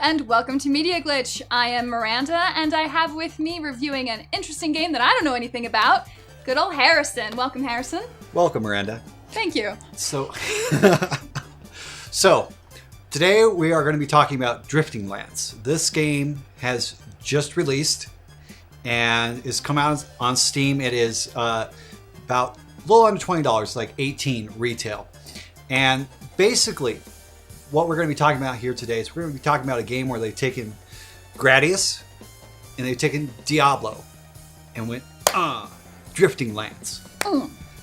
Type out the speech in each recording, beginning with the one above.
and welcome to Media Glitch. I am Miranda, and I have with me reviewing an interesting game that I don't know anything about, good old Harrison. Welcome, Harrison. Welcome, Miranda. Thank you. So today we are going to be talking about Drifting Lands. This game has just released and is come out on Steam. It is about a little under $20, like $18 retail. And basically, what we're going to be talking about here today is we're going to be talking about a game where they've taken Gradius and they've taken Diablo and went, Drifting Lands.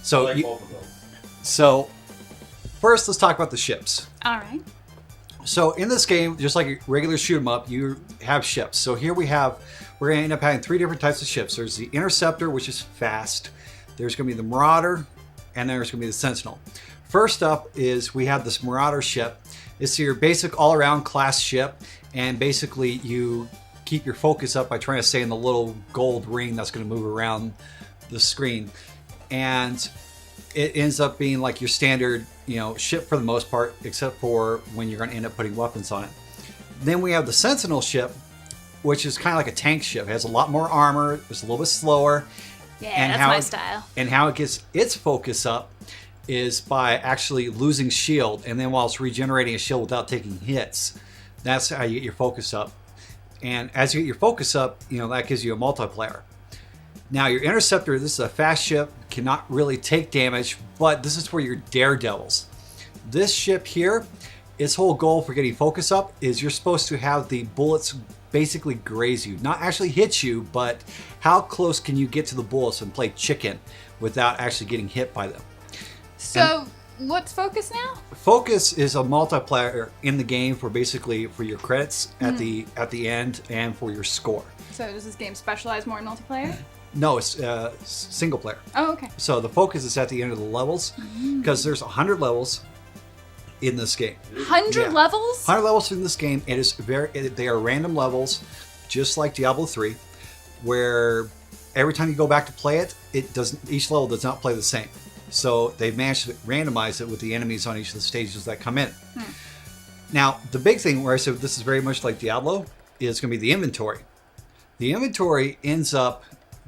So, I like both of those. So first, let's talk about the ships. All right. So in this game, just like a regular shoot 'em up, you have ships. So here we're going to end up having three different types of ships. There's the Interceptor, which is fast. There's going to be the Marauder, and there's going to be the Sentinel. First up is we have this Marauder ship. It's your basic all-around class ship, and basically you keep your focus up by trying to stay in the little gold ring that's going to move around the screen. And it ends up being like your standard, ship for the most part, except for when you're going to end up putting weapons on it. Then we have the Sentinel ship, which is kind of like a tank ship. It has a lot more armor. It's a little bit slower. Yeah, and that's my style. And how it gets its focus up is by actually losing shield, and then while it's regenerating a shield without taking hits. That's how you get your focus up. And as you get your focus up, that gives you a multiplayer. Now your Interceptor, this is a fast ship, cannot really take damage, but this is for your daredevils. This ship here, its whole goal for getting focus up is you're supposed to have the bullets basically graze you. Not actually hit you, but how close can you get to the bullets and play chicken without actually getting hit by them. So, what's Focus now? Focus is a multiplayer in the game for your credits at the end and for your score. So, does this game specialize more in multiplayer? No, it's single player. Oh, okay. So the focus is at the end of the levels because there's 100 levels in this game. 100 levels? 100 levels in this game. They are random levels, just like Diablo 3, where every time you go back to play it, each level does not play the same. So they've managed to randomize it with the enemies on each of the stages that come in. Now, the big thing where I said this is very much like Diablo is going to be the inventory. The inventory ends up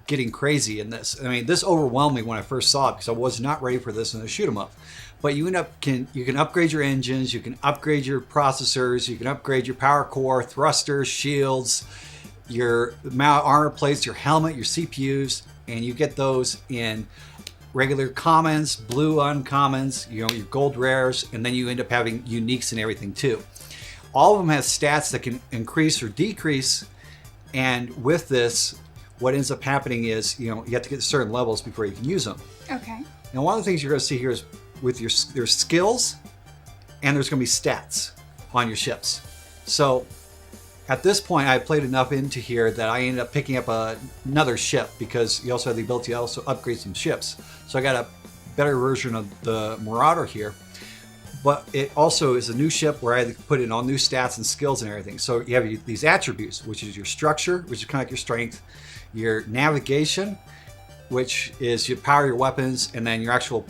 getting crazy in this. I mean, this overwhelmed me when I first saw it because I was not ready for this in a shoot 'em up. But you can upgrade your engines, you can upgrade your processors, you can upgrade your power core, thrusters, shields, your amount of armor plates, your helmet, your CPUs, and you get those in regular commons, blue uncommons, your gold rares, and then you end up having uniques and everything too. All of them have stats that can increase or decrease, and with this, what ends up happening is, you have to get to certain levels before you can use them. Okay. Now, one of the things you're going to see here is with there's skills, and there's going to be stats on your ships. So at this point, I played enough into here that I ended up picking up another ship because you also have the ability to also upgrade some ships. So I got a better version of the Marauder here. But it also is a new ship where I had to put in all new stats and skills and everything. So you have these attributes, which is your structure, which is kind of like your strength, your navigation, which is you power your weapons, and then your actual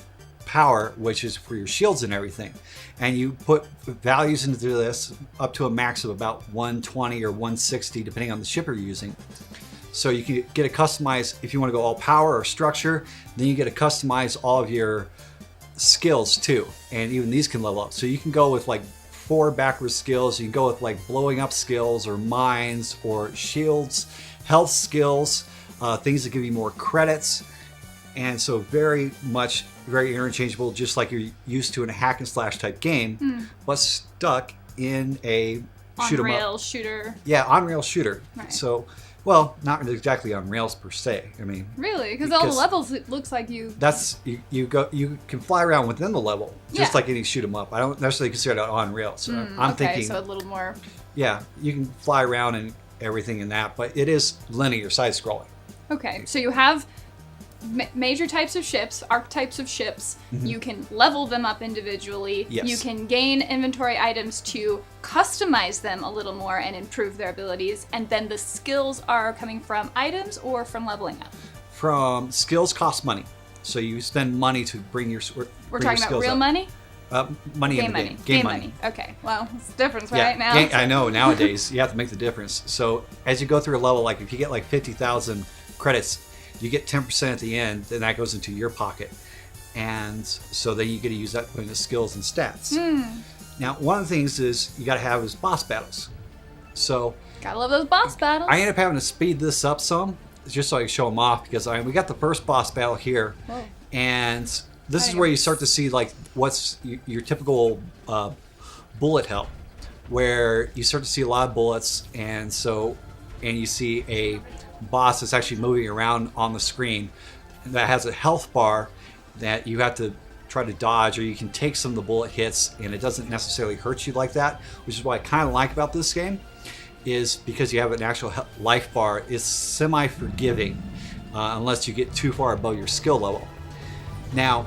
power, which is for your shields and everything. And you put values into this up to a max of about 120 or 160, depending on the ship you're using. So you can get a customized, if you want to go all power or structure, then you get to customize all of your skills too, and even these can level up. So you can go with like 4 backwards skills, you can go with like blowing up skills or mines or shields, health skills, things that give you more credits, and so very interchangeable, just like you're used to in a hack and slash type game, but stuck in a shoot 'em up. On-rail shooter. Yeah, on-rail shooter. Right. So, well, not exactly on rails per se. I mean, Really? Because all the levels, it looks like you... You can fly around within the level, just Yeah. like any shoot 'em up. I don't necessarily consider it on rails. So I'm thinking, so a little more... yeah, you can fly around and everything in that, but it is linear side scrolling. Okay, so you have major types of ships, archetypes of ships. You can level them up individually. Yes. You can gain inventory items to customize them a little more and improve their abilities. And then the skills are coming from items or from leveling up? From skills cost money. So you spend money to bring your We're talking about real up. money? Money in Game the money. game. Game money. Okay. Well, it's the difference right now. I know. Nowadays, you have to make the difference. So as you go through a level, like if you get like 50,000 credits, you get 10% at the end, and that goes into your pocket. And so then you get to use that to put into skills and stats. Now, one of the things is you got to have is boss battles. So Gotta love those boss battles. I ended up having to speed this up some, just so I can show them off, because we got the first boss battle here, Whoa. and this is where you start to see like what's your typical bullet hell, where you start to see a lot of bullets, and you see a boss that's actually moving around on the screen that has a health bar that you have to try to dodge, or you can take some of the bullet hits and it doesn't necessarily hurt you like that, which is what I kind of like about this game, is because you have an actual life bar. It's semi-forgiving unless you get too far above your skill level. Now,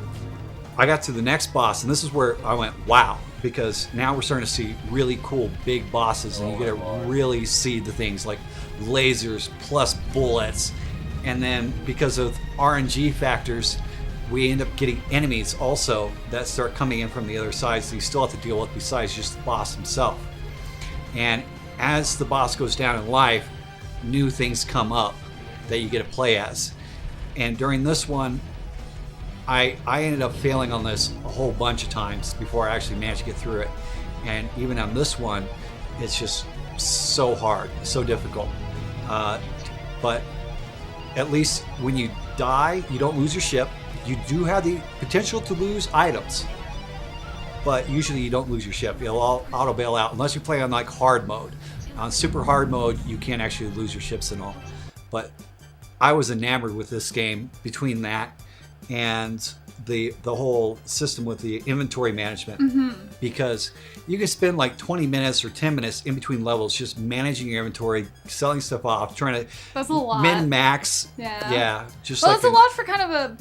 I got to the next boss, and this is where I went, wow, because now we're starting to see really cool big bosses, and you get to really see the things like lasers plus bullets. And then because of RNG factors, we end up getting enemies also that start coming in from the other side, so you still have to deal with besides just the boss himself. And as the boss goes down in life, new things come up that you get to play as. And during this one, I ended up failing on this a whole bunch of times before I actually managed to get through it. And even on this one, it's just so hard, so difficult. But at least when you die, you don't lose your ship. You do have the potential to lose items, but usually you don't lose your ship. It'll all auto bail out unless you play on like hard mode. On super hard mode, you can't actually lose your ships and all. But I was enamored with this game between that and the whole system with the inventory management, because you can spend like 20 minutes or 10 minutes in between levels just managing your inventory, selling stuff off, trying to That's a lot. min-max. Yeah. Just Well, like that's a lot for kind of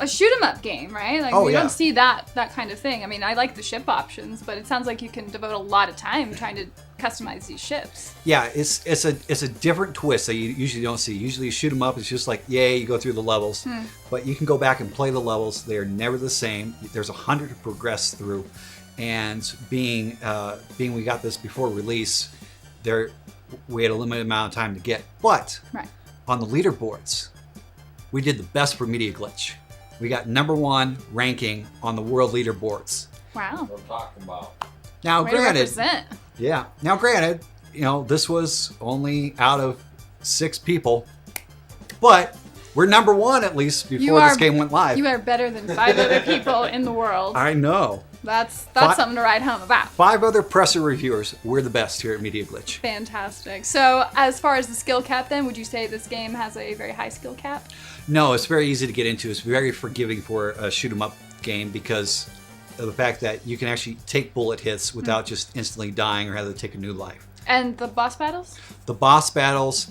a shoot 'em up game, right? Like we don't see that kind of thing. I mean, I like the ship options, but it sounds like you can devote a lot of time trying to customize these ships. Yeah, it's a different twist that you usually don't see. Usually you shoot 'em up, it's just like, yay, you go through the levels. But you can go back and play the levels. They are never the same. There's 100 to progress through. And being we got this before release, we had a limited amount of time to get. But on the leaderboards, we did the best for Media Glitch. We got #1 ranking on the world leaderboards. Wow. What I'm talking about. Now, Way to granted, represent. yeah. Now, granted, this was only out of 6 people, but we're #1 at least before this game went live. You are better than 5 other people in the world. I know. That's something to write home about. 5 other presser reviewers. We're the best here at Media Glitch. Fantastic. So, as far as the skill cap, then, would you say this game has a very high skill cap? No, it's very easy to get into. It's very forgiving for a shoot 'em up game because of the fact that you can actually take bullet hits without just instantly dying or having to take a new life. And the boss battles? The boss battles,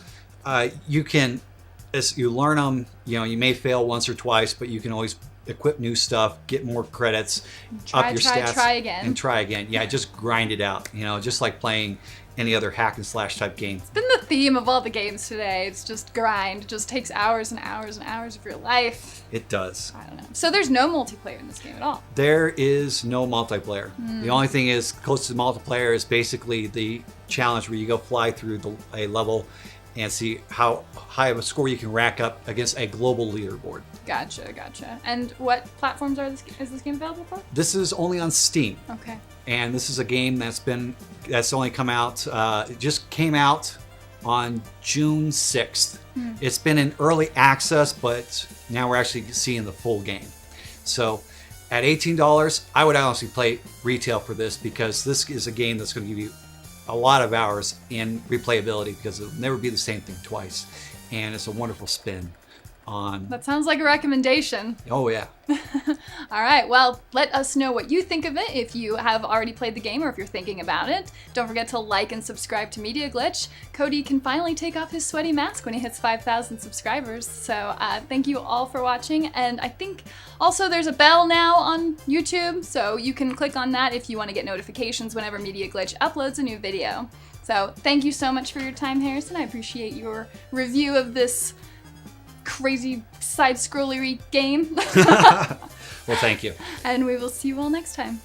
you can, as you learn them, you may fail once or twice, but you can always equip new stuff, get more credits, up your stats, try again. and try again. Yeah, just grind it out. Just like playing any other hack and slash type game. It's been the theme of all the games today. It's just grind. It just takes hours and hours and hours of your life. It does. I don't know. So there's no multiplayer in this game at all. There is no multiplayer. The only thing is close to multiplayer is basically the challenge where you go fly through a level and see how high of a score you can rack up against a global leaderboard. Gotcha. And what platforms is this game available for? This is only on Steam. Okay. And this is a game that's only come out, it just came out on June 6th. It's been in early access, but now we're actually seeing the full game. So at $18, I would honestly play retail for this because this is a game that's going to give you a lot of hours in replayability because it'll never be the same thing twice. And it's a wonderful spin on... That sounds like a recommendation. Oh, yeah. All right, well, let us know what you think of it if you have already played the game or if you're thinking about it. Don't forget to like and subscribe to Media Glitch. Cody can finally take off his sweaty mask when he hits 5,000 subscribers. So thank you all for watching. And I think also there's a bell now on YouTube, so you can click on that if you want to get notifications whenever Media Glitch uploads a new video. So thank you so much for your time, Harrison. I appreciate your review of this crazy side-scrollery game. Well, thank you. And we will see you all next time.